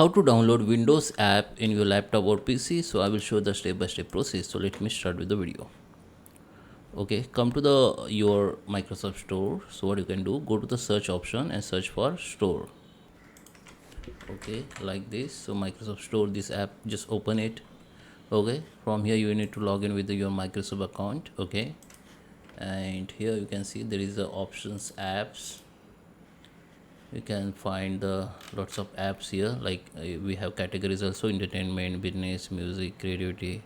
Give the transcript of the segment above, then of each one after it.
How to download Windows app in your laptop or PC. So I will show the step-by-step process. So let me start with the video. Okay, come to the your Microsoft Store. So what you can do, go to the search option and search for store. Okay, like this. So Microsoft Store, this app, just open it. Okay, from here you need to log in with your Microsoft account. Okay, and here you can see there is the options apps. You can find the lots of apps here, like we have categories also: entertainment, business, music, creativity.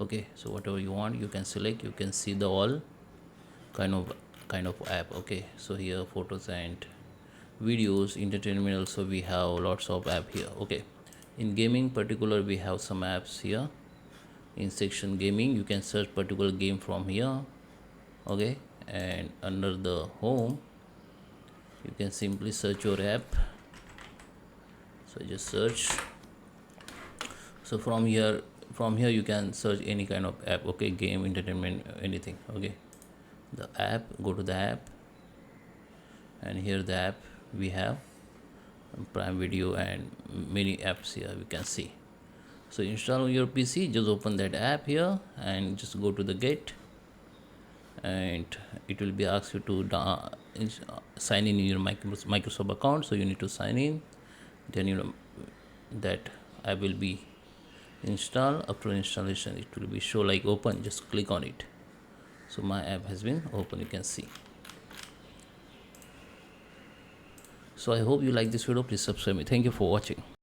Okay, so whatever you want you can select. You can see the all kind of app. Okay, so here photos and videos, entertainment also we have lots of app here. Okay, in gaming particular we have some apps here. In section gaming you can search particular game from here. Okay, and under the home you can simply search your app. So just search. So from here you can search any kind of app. Okay, game, entertainment, anything. Okay, the app, go to the app, and here the app we have Prime Video and many apps here we can see. So install on your PC, just open that app here and just go to the get, and it will be asked you to sign in your Microsoft account. So you need to sign in, then that app will be installed. After installation it will be show like open, just click on it. So my app has been open, you can see. So I hope you like this video. Please subscribe me. Thank you for watching.